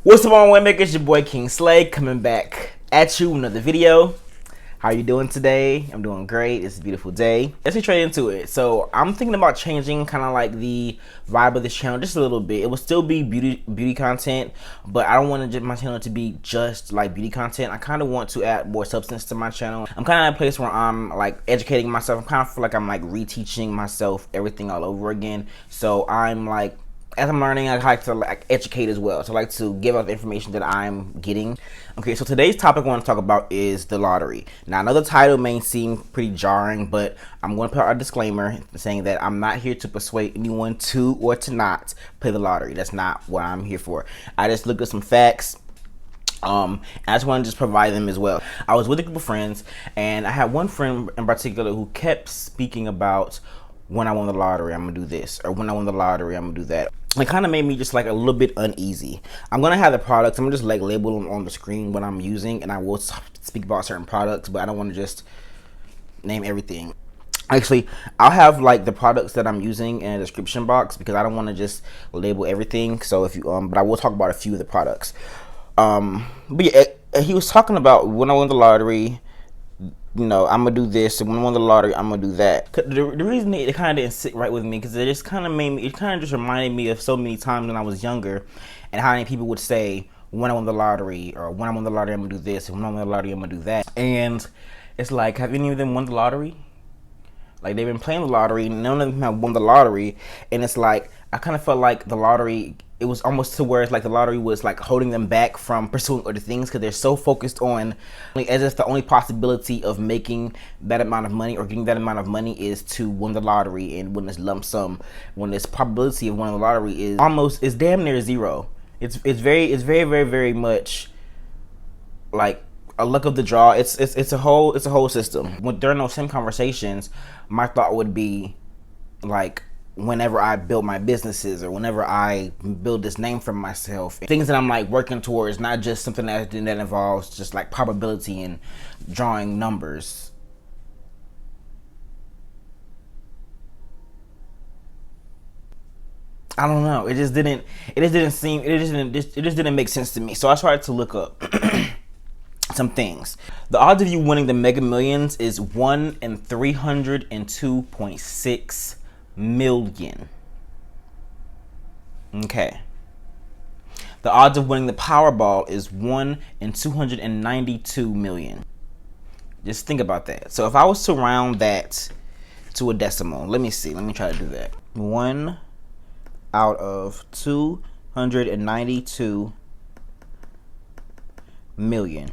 What's up, on Waymaker? It's your boy King Slay coming back at you with another video. How you doing today? I'm doing great. It's a beautiful day. Let's get straight into it. So I'm thinking about changing kind of like the vibe of this channel just a little bit. It will still be beauty content, but I don't want my channel to be just like beauty content. I kind of want to add more substance to my channel. I'm kind of at a place where I'm like educating myself. I kind of feel like I'm like reteaching myself everything all over again. So I'm like, as I'm learning, I like to like educate as well. So I like to give out the information that I'm getting. Okay, so today's topic I want to talk about is the lottery. Now, I know the title may seem pretty jarring, but I'm going to put out a disclaimer saying that I'm not here to persuade anyone to or to not play the lottery. That's not what I'm here for. I just looked at some facts. I just want to just provide them as well. I was with a group of friends, and I had one friend in particular who kept speaking about, when I won the lottery, I'm gonna do this, or when I won the lottery, I'm gonna do that. It kind of made me just like a little bit uneasy. I'm gonna have the products. I'm gonna just like label them on the screen what I'm using, and I will speak about certain products, but I don't want to just name everything. Actually, I'll have like the products that I'm using in a description box because I don't want to just label everything. So if you but I will talk about a few of the products. But yeah, he was talking about when I won the lottery, you know, I'm gonna do this, and when I won the lottery, I'm gonna do that. The reason it kind of didn't sit right with me because it just kind of made me, it kind of just reminded me of so many times when I was younger, and how many people would say, when I won the lottery, or when I won the lottery, I'm gonna do this, and when I won the lottery, I'm gonna do that. And it's like, have any of them won the lottery? Like, they've been playing the lottery, none of them have won the lottery, and it's like, I kind of felt like the lottery, it was almost to where it's like the lottery was like holding them back from pursuing other things because they're so focused on, like, as if the only possibility of making that amount of money or getting that amount of money is to win the lottery, and win this lump sum, when this probability of winning the lottery is damn near zero. It's very much like a luck of the draw. It's a whole system. When during those same conversations, my thought would be like, whenever I build my businesses, or whenever I build this name for myself, things that I'm like working towards, not just something that involves just like probability and drawing numbers. I don't know. It just didn't make sense to me. So I started to look up some things. The odds of you winning the Mega Millions is 1 in 302.6 million. Okay. The odds of winning the Powerball is 1 in 292 million. Just think about that. So if I was to round that to a decimal, let me see. Let me try to do that. 1 out of 292 million.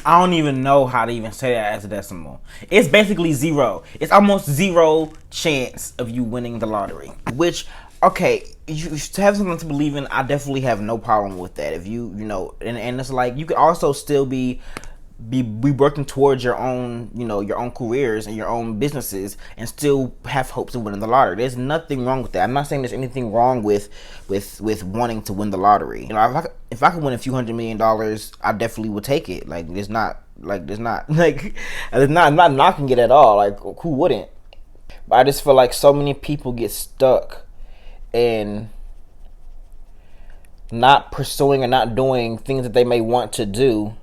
I don't even know how to even say that as a decimal. It's basically zero. It's almost zero chance of you winning the lottery. Which, okay, you have something to believe in. I definitely have no problem with that. If you know, and it's like, you could also still be working towards your own, you know, your own careers and your own businesses, and still have hopes of winning the lottery. There's nothing wrong with that. I'm not saying there's anything wrong with wanting to win the lottery. You know, if I could win a few $100 million, I definitely would take it. Like, I'm not knocking it at all. Like, who wouldn't? But I just feel like so many people get stuck in not pursuing or not doing things that they may want to do,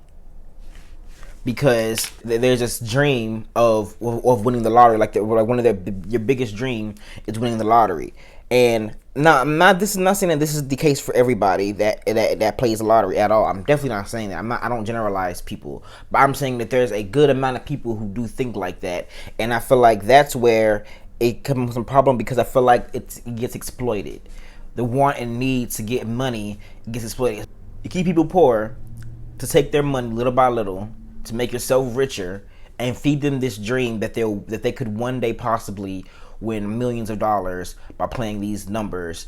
because there's this dream of winning the lottery. Like one of your biggest dream is winning the lottery. And this is not saying that this is the case for everybody that plays the lottery at all. I'm definitely not saying that. I don't generalize people, but I'm saying that there's a good amount of people who do think like that, and I feel like that's where it comes some problem, because I feel like it gets exploited. The want and need to get money gets exploited. You keep people poor to take their money little by little, to make yourself richer, and feed them this dream that they could one day possibly win millions of dollars by playing these numbers,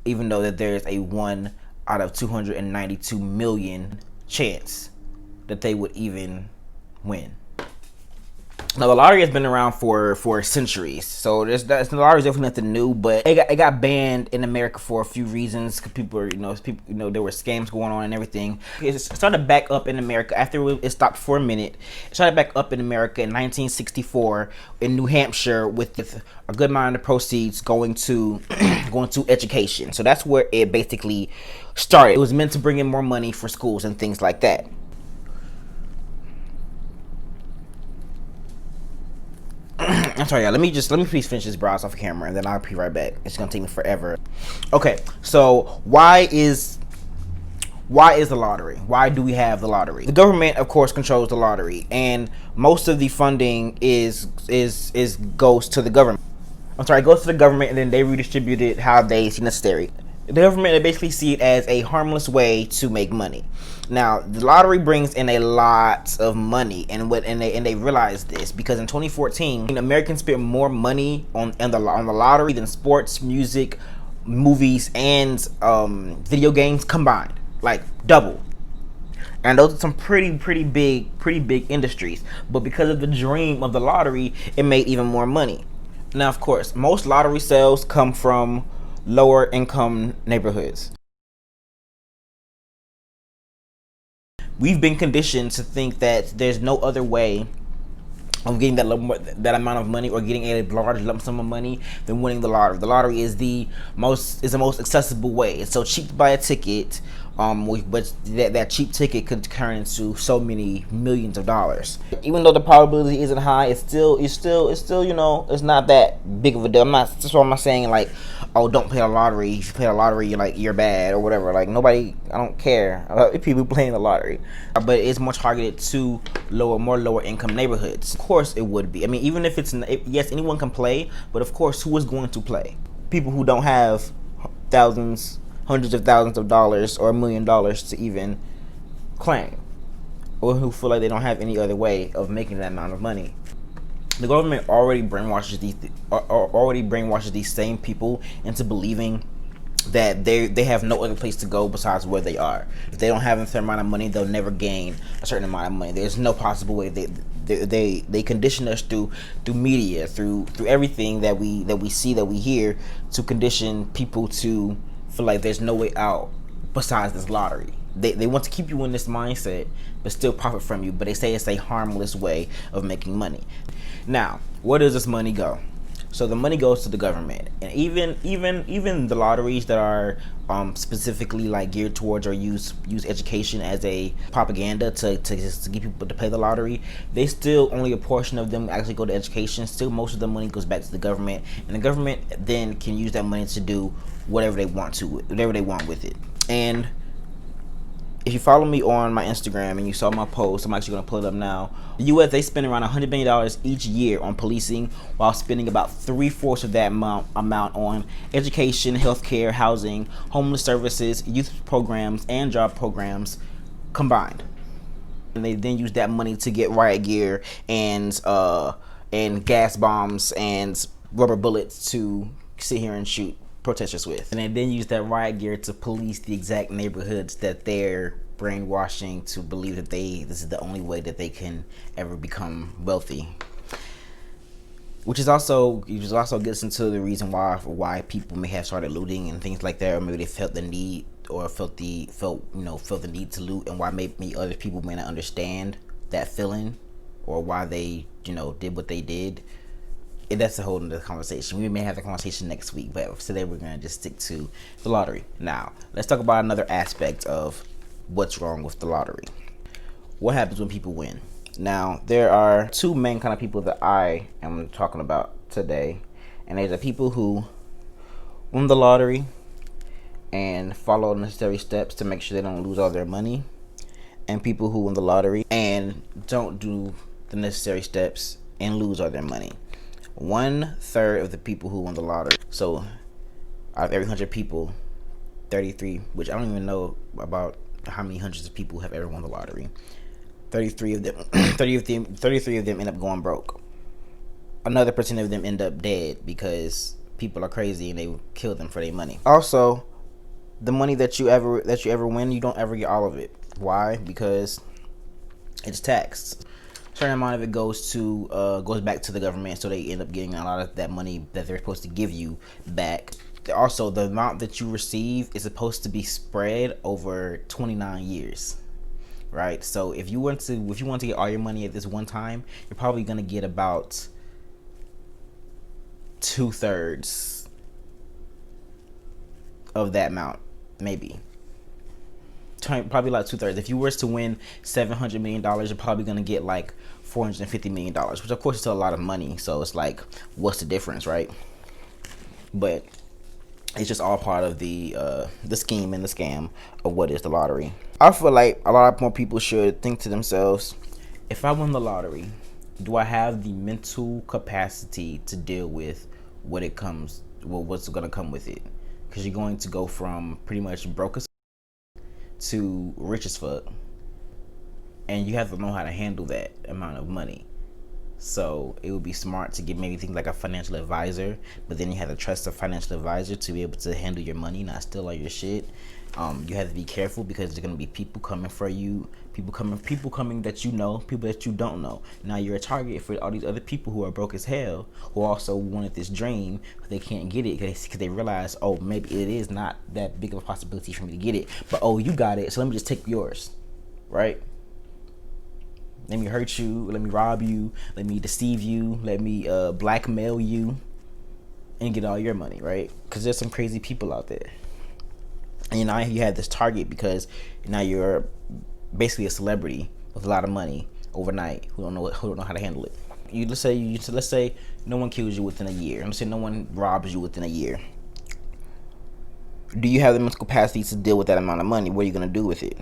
even though that there's a 1 out of 292 million chance that they would even win. Now, the lottery has been around for centuries, so the lottery is definitely nothing new. But it got banned in America for a few reasons. People, there were scams going on and everything. It started back up in America after it stopped for a minute. It started back up in America in 1964 in New Hampshire, with a good amount of the proceeds going to going to education. So that's where it basically started. It was meant to bring in more money for schools and things like that. I'm sorry, y'all. Let me please finish this browse off camera, and then I'll be right back. It's gonna take me forever. Okay, so why is the lottery? Why do we have the lottery? The government, of course, controls the lottery, and most of the funding goes to the government. I'm sorry, it goes to the government, and then they redistribute it how they see necessary. The government, they basically see it as a harmless way to make money. Now, the lottery brings in a lot of money, and they realize this because in 2014, Americans spent more money on the lottery than sports, music, movies, and video games combined, like double. And those are some pretty big industries. But because of the dream of the lottery, it made even more money. Now, of course, most lottery sales come from lower income neighborhoods. We've been conditioned to think that there's no other way of getting that amount of money, or getting a large lump sum of money, than winning the lottery. The lottery is the most accessible way. It's so cheap to buy a ticket, but that cheap ticket could turn into so many millions of dollars. Even though the probability isn't high, it's still it's not that big of a deal. That's why I'm not saying like, oh, don't play the lottery. If you play the lottery, you're bad or whatever. Like, nobody, I don't care about people playing the lottery. But it's more targeted to more lower income neighborhoods. Of course it would be. I mean, even if yes, anyone can play, but of course, who is going to play? People who don't have thousands, hundreds of thousands of dollars, or $1 million to even claim, or who feel like they don't have any other way of making that amount of money. The government already brainwashes these same people into believing that they have no other place to go besides where they are. If they don't have a certain amount of money, they'll never gain a certain amount of money. There's no possible way. They condition us through media, through everything that we see, that we hear, to condition people to feel like there's no way out besides this lottery. They want to keep you in this mindset, but still profit from you. But they say it's a harmless way of making money. Now, where does this money go? So the money goes to the government, and even the lotteries that are specifically like geared towards or use education as a propaganda to get people to pay the lottery, they still, only a portion of them actually go to education. Still, most of the money goes back to the government, and the government then can use that money to do whatever they want with it. And if you follow me on my Instagram and you saw my post, I'm actually going to pull it up now. The U.S., they spend around $100 billion each year on policing, while spending about 3/4 of that amount on education, healthcare, housing, homeless services, youth programs, and job programs combined. And they then use that money to get riot gear and gas bombs and rubber bullets to sit here and shoot protesters with, and they then use that riot gear to police the exact neighborhoods that they're brainwashing to believe that this is the only way that they can ever become wealthy. Which also gets into the reason why people may have started looting and things like that, or maybe they felt the need, or felt the need to loot, and why maybe other people may not understand that feeling, or why they did what they did. And that's a whole other conversation. We may have the conversation next week, but today we're going to just stick to the lottery. Now, let's talk about another aspect of what's wrong with the lottery. What happens when people win? Now, there are two main kind of people that I am talking about today. And there's the people who win the lottery and follow necessary steps to make sure they don't lose all their money. And people who win the lottery and don't do the necessary steps and lose all their money. 1/3 of the people who won the lottery. So out of every 100 people, 33, which I don't even know about how many hundreds of people have ever won the lottery. 33 of them end up going broke. Another percent of them end up dead because people are crazy and they kill them for their money. Also, the money that you ever win, you don't ever get all of it. Why? Because it's taxed. Certain amount of it goes back to the government, so they end up getting a lot of that money that they're supposed to give you back. Also, the amount that you receive is supposed to be spread over 29 years, right? So if you want to get all your money at this one time, you're probably gonna get about 2/3 of that amount, maybe. Probably like 2/3. If you were to win $700 million, you're probably gonna get like $450 million, which of course is still a lot of money. So it's like, what's the difference, right? But it's just all part of the scheme and the scam of what is the lottery. I feel like a lot more people should think to themselves, if I win the lottery, do I have the mental capacity to deal with what's gonna come with it? Because you're going to go from pretty much broke as to rich as fuck, and you have to know how to handle that amount of money. So it would be smart to get maybe things like a financial advisor, but then you have to trust a financial advisor to be able to handle your money, not steal all your shit. You have to be careful because there's gonna be people coming for you, people coming that you know, people that you don't know. Now you're a target for all these other people who are broke as hell, who also wanted this dream, but they can't get it because they realize, oh, maybe it is not that big of a possibility for me to get it, but oh, you got it, so let me just take yours, right? Let me hurt you, let me rob you, let me deceive you, let me blackmail you and get all your money, right? Because there's some crazy people out there. And now you have this target because now you're basically a celebrity with a lot of money overnight who don't know how to handle it. Let's say no one kills you within a year. Let's say no one robs you within a year. Do you have the mental capacity to deal with that amount of money? What are you gonna do with it?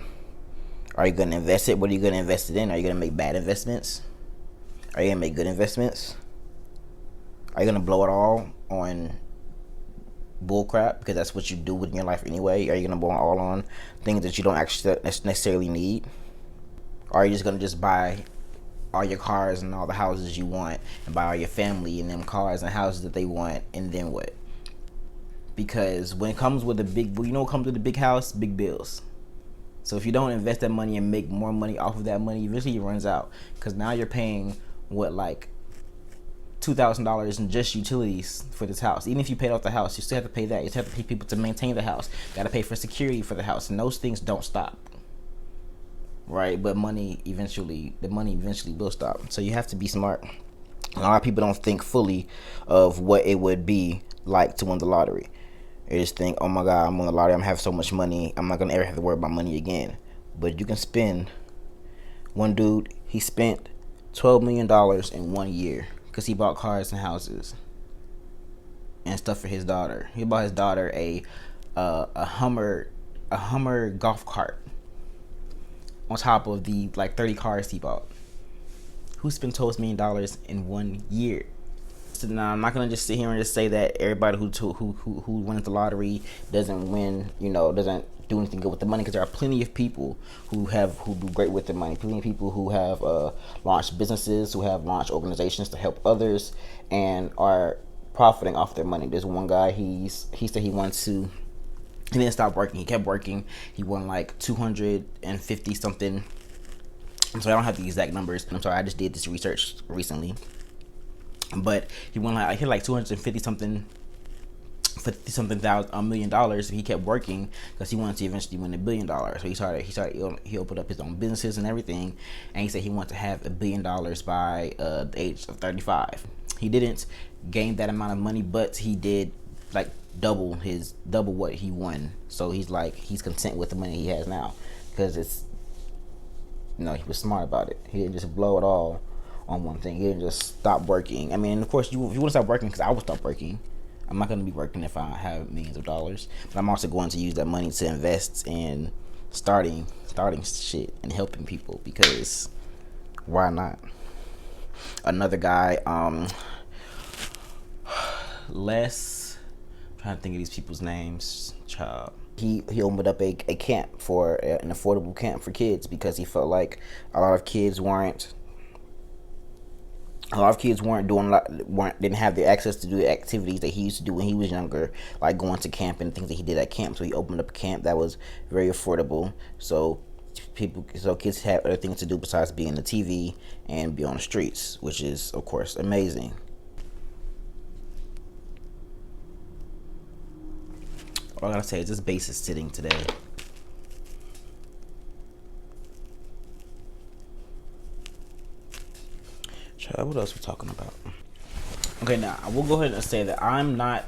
Are you going to invest it? What are you going to invest it in? Are you going to make bad investments? Are you going to make good investments? Are you going to blow it all on bullcrap because that's what you do in your life anyway? Are you going to blow it all on things that you don't actually necessarily need? Or are you just going to just buy all your cars and all the houses you want and buy all your family and them cars and houses that they want, and then what? Because when it comes with what comes with a big house? Big bills. So if you don't invest that money and make more money off of that money, eventually it runs out. Because now you're paying like $2,000 in just utilities for this house. Even if you paid off the house, you still have to pay that. You still have to pay people to maintain the house. Got to pay for security for the house, and those things don't stop, right? But the money eventually will stop. So you have to be smart. A lot of people don't think fully of what it would be like to win the lottery. They just think, oh my God, I'm on the lottery, I'm gonna have so much money, I'm not gonna ever have to worry about money again. But you can spend. One dude, he spent $12 million in 1 year because he bought cars and houses and stuff for his daughter. He bought his daughter a Hummer golf cart on top of the like 30 cars he bought. Who spent $12 million in 1 year? Now, I'm not gonna just sit here and just say that everybody who wins the lottery doesn't win, doesn't do anything good with the money, because there are plenty of people who do great with the money. Plenty of people who have launched businesses, who have launched organizations to help others, and are profiting off their money. There's one guy, he said he didn't stop working. He kept working. He won like 250 something. I'm sorry, I don't have the exact numbers. I'm sorry, I just did this research recently. But he won like 250 something, $50 million if he kept working, because he wanted to eventually win $1 billion. So he opened up his own businesses and everything, and he said he wanted to have $1 billion by the age of 35. He didn't gain that amount of money, but he did like double what he won. So he's content with the money he has now, because he was smart about it. He didn't just blow it all on one thing. He didn't just stop working. I mean, of course, if you want to stop working, because I would stop working. I'm not going to be working if I have millions of dollars. But I'm also going to use that money to invest in starting shit and helping people, because why not? Another guy, I'm trying to think of these people's names. Child. He opened up a camp for an affordable camp for kids, because he felt like a lot of kids didn't have the access to do the activities that he used to do when he was younger, like going to camp and things that he did at camp. So he opened up a camp that was very affordable, so kids had other things to do besides be in the TV and be on the streets, which is of course amazing. All I gotta say is this base is sitting today. What else we talking about? Okay, now I will go ahead and say that I'm not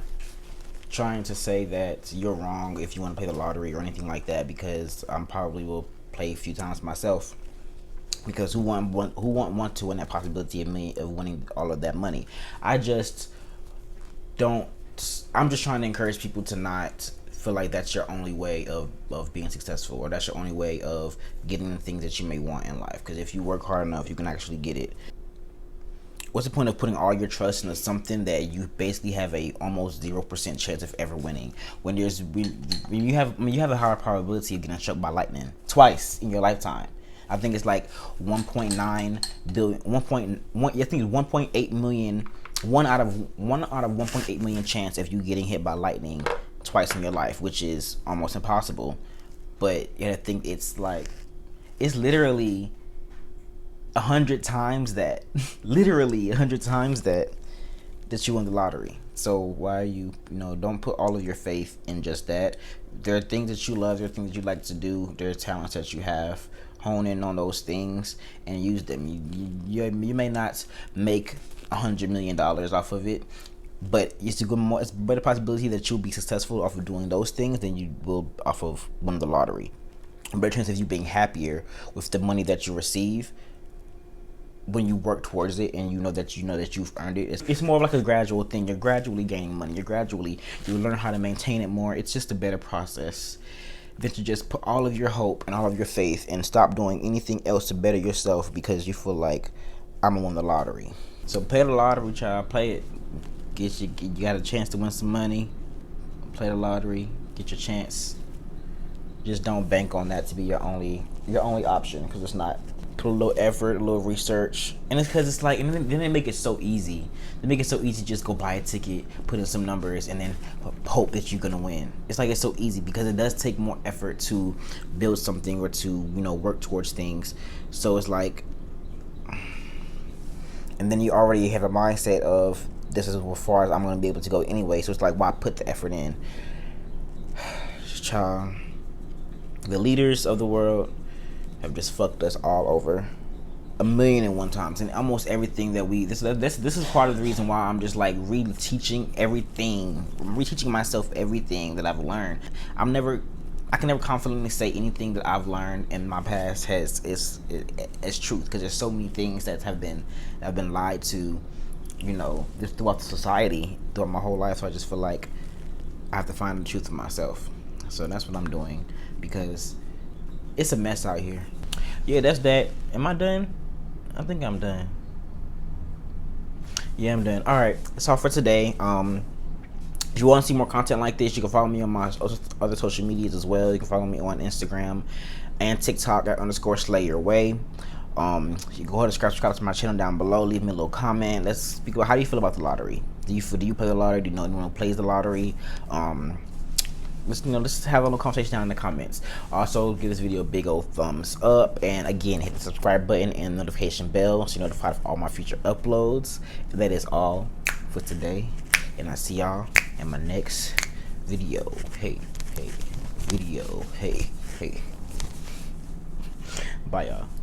trying to say that you're wrong if you want to play the lottery or anything like that, because I probably will play a few times myself. Because who wouldn't want to win that possibility of me of winning all of that money? I just don't. I'm just trying to encourage people to not feel like that's your only way of being successful, or that's your only way of getting the things that you may want in life. Because if you work hard enough, you can actually get it. What's the point of putting all your trust into something that you basically have a almost 0% chance of ever winning, when you have a higher probability of getting struck by lightning twice in your lifetime? I think it's like 1.9 billion, 1.1. I think it's 1.8 million. One out of 1.8 million chance of you getting hit by lightning twice in your life, which is almost impossible. But I think it's literally 100 times that, literally 100 times that you won the lottery. So why are you don't put all of your faith in just that. There are things that you love, there are things that you like to do, there are talents that you have. Hone in on those things and use them. You may not make $100 million off of it, but it's a better possibility that you'll be successful off of doing those things than you will off of winning the lottery. A better chance of you being happier with the money that you receive when you work towards it, and you know that you've earned it. It's more of like a gradual thing. You're gradually gaining money. You learn how to maintain it more. It's just a better process than to just put all of your hope and all of your faith and stop doing anything else to better yourself because you feel like I'm gonna win the lottery. So play the lottery, child. Play it. You got a chance to win some money. Play the lottery. Get your chance. Just don't bank on that to be your only option, because it's not. Put a little effort, a little research, and it's because it's like, and then they make it so easy. They make it so easy. Just go buy a ticket, put in some numbers, and then hope that you're gonna win. It's like it's so easy, because it does take more effort to build something or to work towards things. So it's like, and then you already have a mindset of, this is as far as I'm gonna be able to go anyway. So it's like, why put the effort in? Child, the leaders of the world have just fucked us all over 1,000,001 times, and almost everything that this is part of the reason why I'm just like reteaching myself everything that I've learned. I can never confidently say anything that I've learned in my past is truth, because there's so many things that have been lied to, just throughout the society, throughout my whole life. So I just feel like I have to find the truth for myself. So that's what I'm doing, because it's a mess out here. Yeah, that's that. Am I done? I think I'm done. Yeah, I'm done. All right, that's all for today. If you want to see more content like this, you can follow me on my other social medias as well. You can follow me on Instagram and TikTok at _SlayYourWay. You can go ahead and subscribe to my channel down below. Leave me a little comment. Let's speak about, how do you feel about the lottery? Do you play the lottery? Do you know anyone who plays the lottery? Let's have a little conversation down in the comments. Also, give this video a big old thumbs up, and again, hit the subscribe button and notification bell so you're notified of all my future uploads. That is all for today, and I see y'all in my next video. Hey, video. Hey. Bye, y'all.